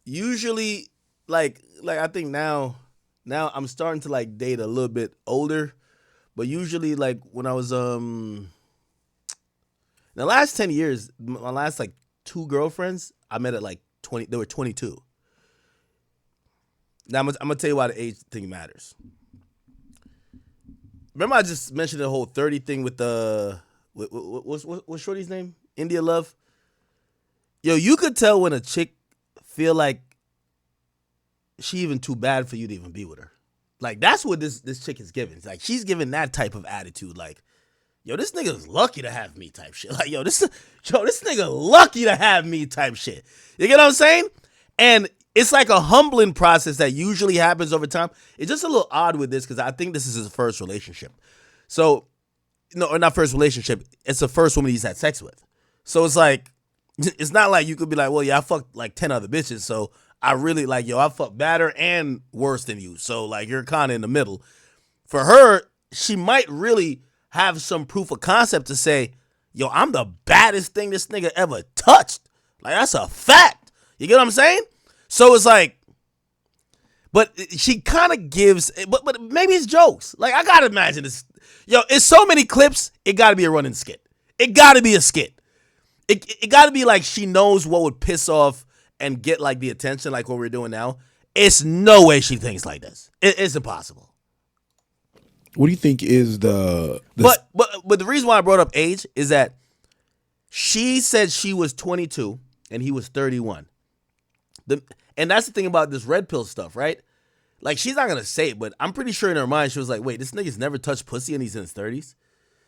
usually, like I think now I'm starting to like date a little bit older, but usually like when I was in the last 10 years, my last like 2 girlfriends I met at like 20. They were 22. Now I'm gonna tell you why the age thing matters. Remember I just mentioned the whole 30 thing with the what's Shorty's name? India Love. Yo, you could tell when a chick feel like she even too bad for you to even be with her. Like that's what this chick is giving. It's like she's giving that type of attitude. Like, yo, this nigga's lucky to have me type shit. Like, this nigga lucky to have me type shit. You get what I'm saying? And it's like a humbling process that usually happens over time. It's just a little odd with this because I think this is his first relationship. So, no, or not first relationship. It's the first woman he's had sex with. So it's like, it's not like you could be like, well, yeah, I fucked like 10 other bitches. So I really like, yo, I fucked better and worse than you. So like, you're kind of in the middle. For her, she might really have some proof of concept to say, yo, I'm the baddest thing this nigga ever touched. Like, that's a fact. You get what I'm saying? So it's like, but she kind of gives, but maybe it's jokes. Like, I got to imagine this. Yo, it's so many clips, it got to be a running skit. It got to be a skit. It got to be like she knows what would piss off and get like the attention like what we're doing now. It's no way she thinks like this. It's impossible. What do you think is the But the reason why I brought up age is that she said she was 22 and he was 31. And that's the thing about this red pill stuff, right? Like, she's not going to say it, but I'm pretty sure in her mind, she was like, wait, this nigga's never touched pussy and he's in his 30s?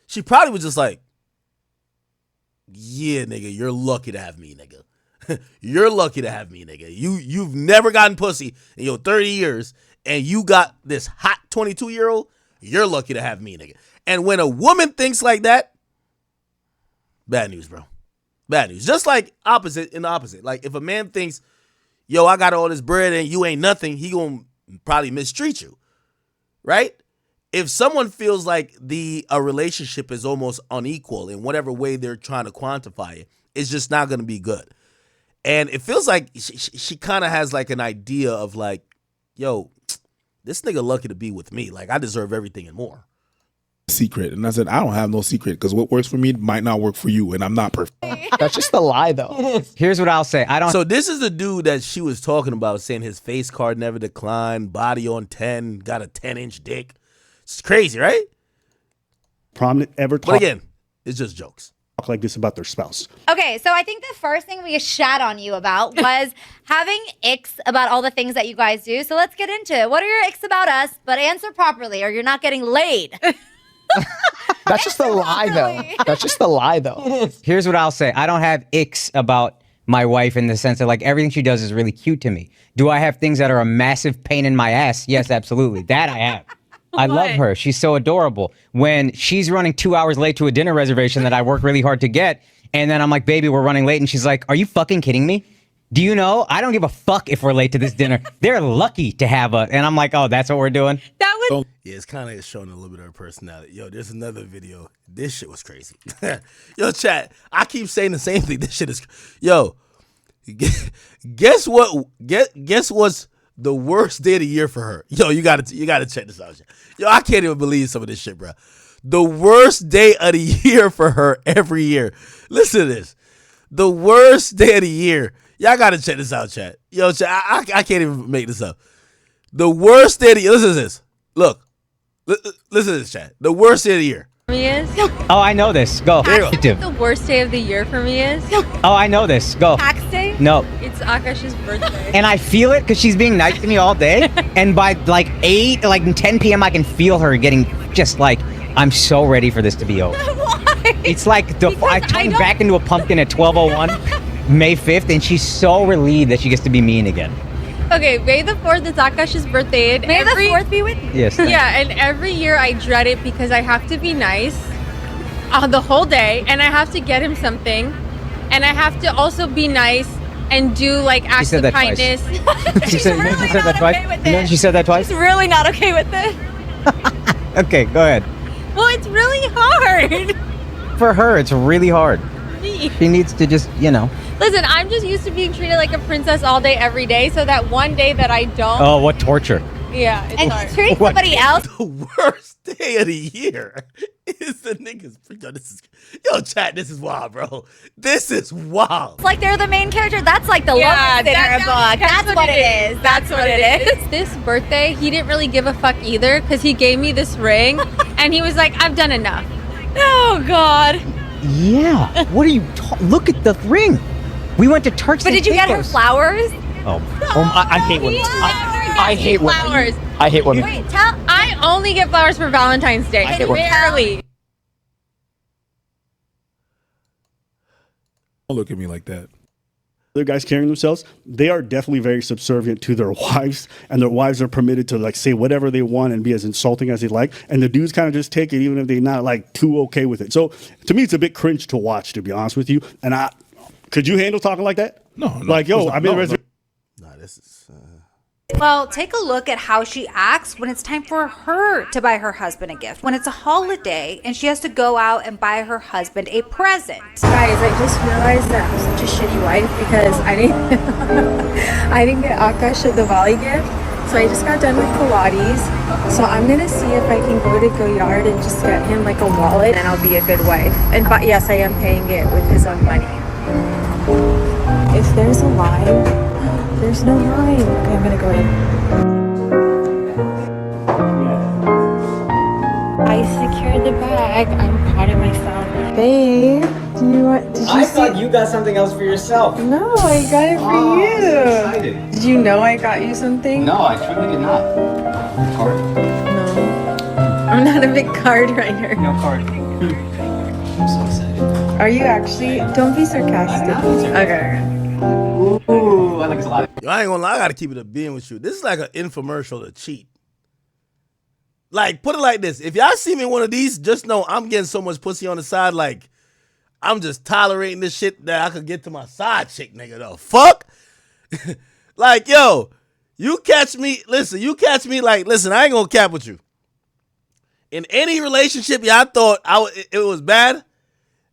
She probably was just like, yeah, nigga, you're lucky to have me, nigga. You're lucky to have me, nigga. You've never gotten pussy in your 30 years, and you got this hot 22-year-old, you're lucky to have me, nigga. And when a woman thinks like that, bad news, bro. Bad news. Just like opposite in the opposite. Like, if a man thinks, yo, I got all this bread and you ain't nothing, he gonna probably mistreat you, right? If someone feels like a relationship is almost unequal in whatever way they're trying to quantify it, it's just not gonna be good. And it feels like she kind of has like an idea of like, yo, this nigga lucky to be with me. Like, I deserve everything and more. Secret? And I said, I don't have no secret because what works for me might not work for you, and I'm not perfect. That's just a lie, though. Here's what I'll say. So this is the dude that she was talking about, saying his face card never declined, body on 10, got a 10-inch dick. It's crazy, right? Prominent ever. But again, it's just jokes. talk like this about their spouse. Okay, so I think the first thing we shat on you about was having icks about all the things that you guys do. So let's get into it. What are your icks about us? But answer properly or you're not getting laid. That's just a lie, though. That's just a lie, though. Here's what I'll say. I don't have icks about my wife in the sense that like everything she does is really cute to me. Do I have things that are a massive pain in my ass? Yes, absolutely. That I have. I love her. She's so adorable. When she's running 2 hours late to a dinner reservation that I worked really hard to get, and then I'm like, baby, we're running late. And she's like, are you fucking kidding me? Do you know? I don't give a fuck if we're late to this dinner. They're lucky to have us. And I'm like, oh, that's what we're doing? That was... Yeah, it's kind of showing a little bit of her personality. Yo, there's another video. This shit was crazy. Yo, chat, I keep saying the same thing. This shit is... Yo, guess what? Guess what's the worst day of the year for her? Yo, you gotta check this out. Yo, I can't even believe some of this shit, bro. The worst day of the year for her every year. Listen to this. The worst day of the year. Y'all gotta check this out, chat. Yo, chat, I can't even make this up. The worst day of the year. Listen to this. Look. Listen to this, chat. The worst day of the year. Me is. Oh, I know this. Go. The worst day of the year for me is. Oh, I know this. Go. Tax day? No. It's Akaash's birthday. And I feel it because she's being nice to me all day. And by like 10 p.m., I can feel her getting just like, I'm so ready for this to be over. Why? It's like I turned back into a pumpkin at 12:01, May 5th, and she's so relieved that she gets to be mean again. Okay, May the 4th is Akaash's birthday. And May the 4th be with you. Yes. Yeah, and every year I dread it because I have to be nice the whole day, and I have to get him something, and I have to also be nice and do like acts of kindness. She said that twice. No, she said that twice. She's really not okay with it. Okay, go ahead. Well, it's really hard. For her, it's really hard. She needs to just, Listen, I'm just used to being treated like a princess all day, every day, so that one day that I don't. Oh, what torture. Yeah, it's and hard. treat somebody else. The worst day of the year is the niggas. Yo, chat, this is wild, bro. This is wild. It's like they're the main character. That's like the love in her book. That's what it is. That's what it is. This birthday, he didn't really give a fuck either because he gave me this ring and he was like, I've done enough. Oh, God. Yeah. What are you look at the ring. We went to Turks But and did you get her flowers? I hate women. I hate flowers. women. I hate women. Wait, tell. I only get flowers for Valentine's Day. I hate women. Barely. Don't look at me like that. Other guys carrying themselves, they are definitely very subservient to their wives, and their wives are permitted to like say whatever they want and be as insulting as they like, and the dudes kind of just take it even if they're not like too okay with it. So to me, it's a bit cringe to watch, to be honest with you. And could you handle talking like that? No. Like, yo, I'm in Nah, this is. Well, take a look at how she acts when it's time for her to buy her husband a gift. When it's a holiday and she has to go out and buy her husband a present. Guys, I just realized that I'm such a shitty wife because I didn't get Akaash the volley gift. So I just got done with Pilates. So I'm gonna see if I can go to Goyard and just get him like a wallet, and I'll be a good wife. And but yes, I am paying it with his own money. If there's a line, there's no line. Okay, I'm gonna go in. I secured the bag. I'm proud of myself. Babe, I thought you got something else for yourself. No, I got it for Oh, you. I'm so excited. Did you know I got you something? No, I truly did not. Card? No. I'm not a big card writer. No card. I'm so excited. Are you actually? Don't be sarcastic. Okay. Ooh, I like this a lot. Yo, I ain't gonna lie, I gotta keep it a being with you. This is like an infomercial to cheat. Like, put it like this. If y'all see me in one of these, just know I'm getting so much pussy on the side, like, I'm just tolerating this shit that I could get to my side chick, nigga, the fuck? Like, yo, you catch me, like, listen, I ain't gonna cap with you. In any relationship y'all thought it was bad,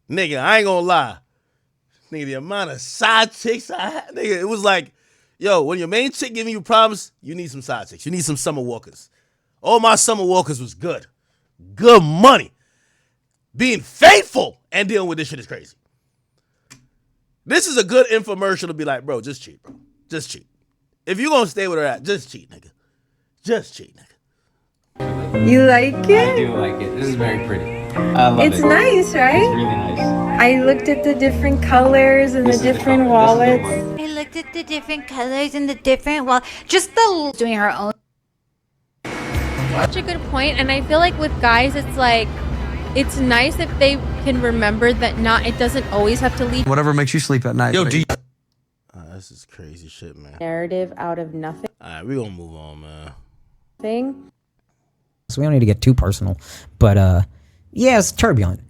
nigga, I ain't gonna lie. Nigga, the amount of side chicks I had, nigga, it was like, yo, when your main chick giving you problems, you need some side chicks. You need some summer walkers. All my summer walkers was good. Good money. Being faithful and dealing with this shit is crazy. This is a good infomercial to be like, bro, just cheat, bro. Just cheat. If you gonna stay with her at, just cheat, nigga. Just cheat, nigga. You like it? I do like it. This is very pretty. I love It's it. nice, right? It's really nice. I looked at the different colors and the different wallets. I looked at the different colors and the different just the doing her own. Such a good point, and I feel like with guys, it's like it's nice if they can remember that it doesn't always have to lead. Whatever makes you sleep at night. Yo, This is crazy shit, man. Narrative out of nothing. All right, we gonna move on, man. Thing. So we don't need to get too personal, but yeah, it's turbulent.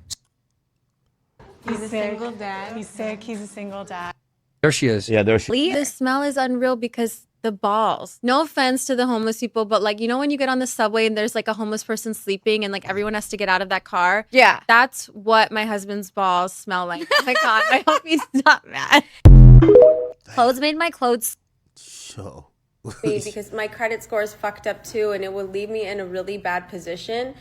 He's a single dad. He's sick. He's a single dad. There she is. Yeah, there she. The smell is unreal because the balls. No offense to the homeless people, but like, you know, when you get on the subway and there's like a homeless person sleeping and like everyone has to get out of that car. Yeah. That's what my husband's balls smell like. Oh my God. I hope he's not mad. Clothes made my clothes. So. Because my credit score is fucked up too, and it would leave me in a really bad position.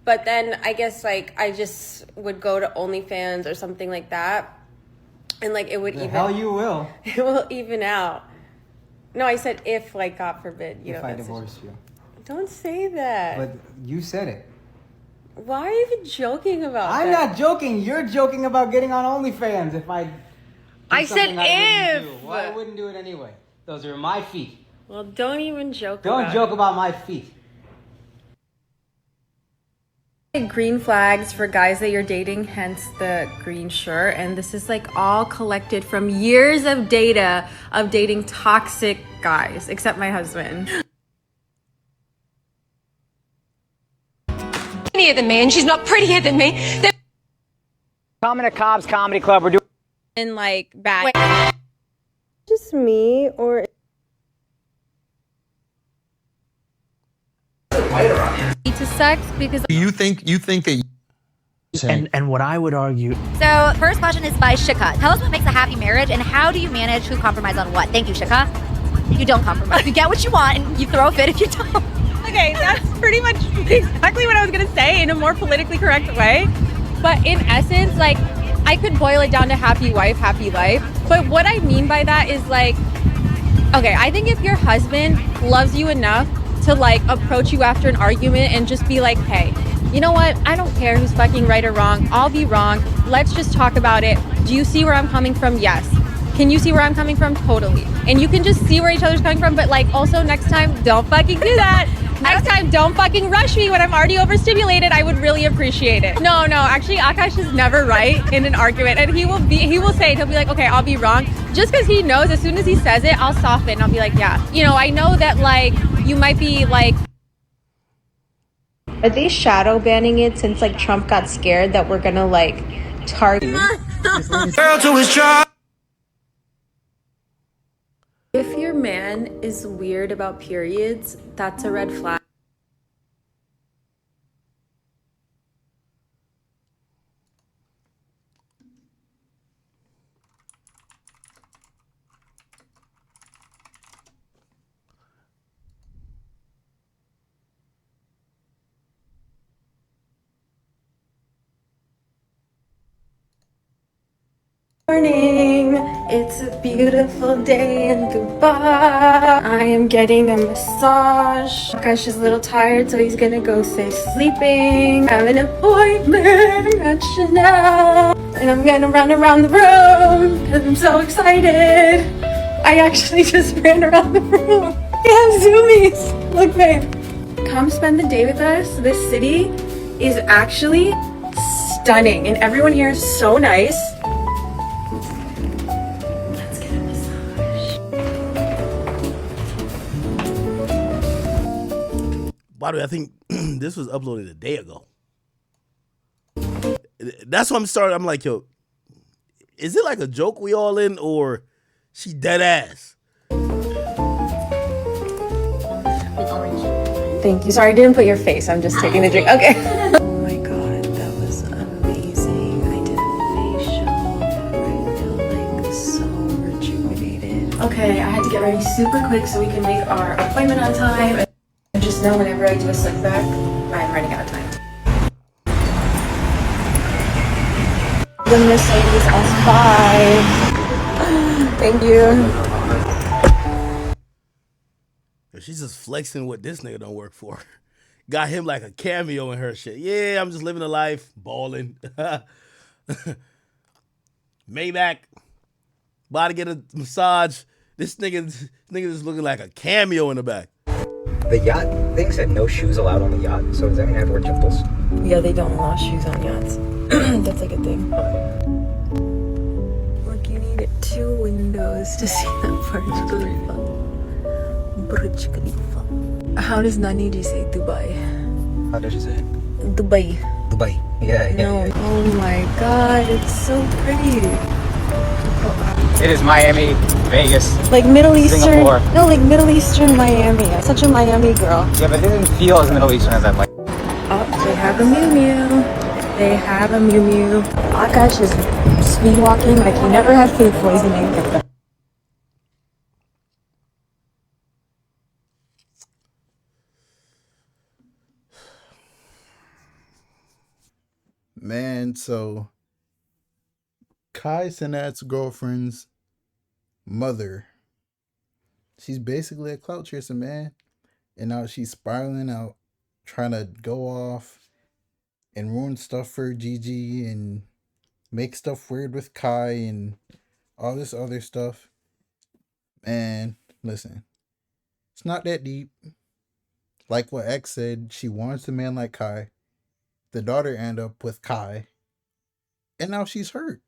But then I guess like I just would go to OnlyFans or something like that, and like it would even. Hell, you will. It will even out. No, I said if, like, God forbid, you know. If I divorce you. Don't say that. But you said it. Why are you even joking about that? I'm not joking. You're joking about getting on OnlyFans. If I. I said if. Why I wouldn't do it anyway? Those are my feet. Well, don't even joke. Don't joke about my feet. Green flags for guys that you're dating, hence the green shirt. And this is like all collected from years of data of dating toxic guys, except my husband. Prettier than me, and she's not prettier than me. Coming to Cobb's Comedy Club. We're doing. And like bad. Just me or. To sex because You think that And what I would argue. So, first question is by Shika. Tell us what makes a happy marriage and how do you manage who compromise on what? Thank you, Shika. You don't compromise. You get what you want and you throw a fit if you don't. Okay, that's pretty much exactly what I was gonna say in a more politically correct way. But in essence, like, I could boil it down to happy wife, happy life. But what I mean by that is like, okay, I think if your husband loves you enough to like approach you after an argument and just be like, hey, you know what? I don't care who's fucking right or wrong. I'll be wrong. Let's just talk about it. Do you see where I'm coming from? Yes. Can you see where I'm coming from? Totally. And you can just see where each other's coming from. But like also next time, don't fucking do that. Next time, don't fucking rush me when I'm already overstimulated. I would really appreciate it. No, actually, Akaash is never right in an argument. And he will say it. He'll be like, okay, I'll be wrong. Just because he knows as soon as he says it, I'll soften. I'll be like, yeah. You know, I know that like, you might be like. Are they shadow banning it since like Trump got scared that we're gonna like target? If your man is weird about periods, that's a red flag. Morning, it's a beautiful day in Dubai. I am getting a massage. Akaash is a little tired, so he's gonna go stay sleeping. I have an appointment at Chanel, and I'm gonna run around the room because I'm so excited. I actually just ran around the room. We have zoomies. Look, babe. Come spend the day with us. This city is actually stunning, and everyone here is so nice. By the way, I think this was uploaded a day ago. That's why I'm like, yo, is it like a joke we all in or she dead ass? Thank you. Sorry, I didn't put your face. I'm just taking a drink. Okay. Oh my god, that was amazing. I did a facial. I feel like so rejuvenated. Okay, I had to get ready super quick so we can make our appointment on time. And just know whenever I do a slick back, I'm running out of time. The Mercedes S5. Thank you. She's just flexing what this nigga don't work for. got him like a cameo in her shit. Yeah, I'm just living a life, balling. Maybach, about to get a massage. This nigga is looking like a cameo in the back. The yacht thing said no shoes allowed on the yacht, so does that mean I have to wear jumpers? Yeah, they don't allow shoes on yachts. That's like a thing. Look, you need 2 windows to see that Burj Khalifa. Burj Khalifa. How does Naniji say Dubai? How did you say it? Dubai. Dubai. Yeah. No. Oh my god, it's so pretty. It is Miami, Vegas, Like Middle Eastern. Singapore. No, like Middle Eastern Miami. I'm such a Miami girl. Yeah, but it didn't feel as Middle Eastern as I'd like. Oh, they have a Mew Mew. They have a Mew Mew. Akaash is speed walking like he never had food poisoning. Man, so Kai Cenat's girlfriend's mother, she's basically a clout chaser, man. And now she's spiraling out, trying to go off and ruin stuff for Gigi and make stuff weird with Kai and all this other stuff. Man, listen, it's not that deep. Like what X said, she wants a man like Kai. The daughter ended up with Kai. And now she's hurt.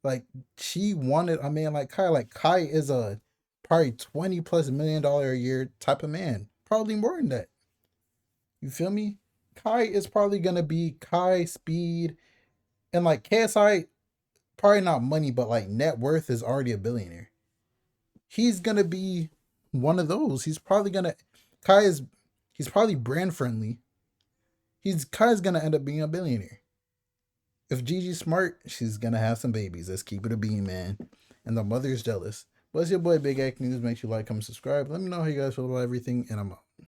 Like, she wanted a man like Kai. Like, Kai is a probably $20+ million a year type of man. Probably more than that. You feel me? Kai is probably going to be Kai, Speed, and like KSI, probably not money, but like net worth is already a billionaire. He's going to be one of those. He's probably going to, he's probably brand friendly. Kai's going to end up being a billionaire. If Gigi's smart, she's going to have some babies. Let's keep it a bean, man. And the mother's jealous. But it's your boy, Big Act News. Make sure you like, comment, subscribe. Let me know how you guys feel about everything, and I'm out.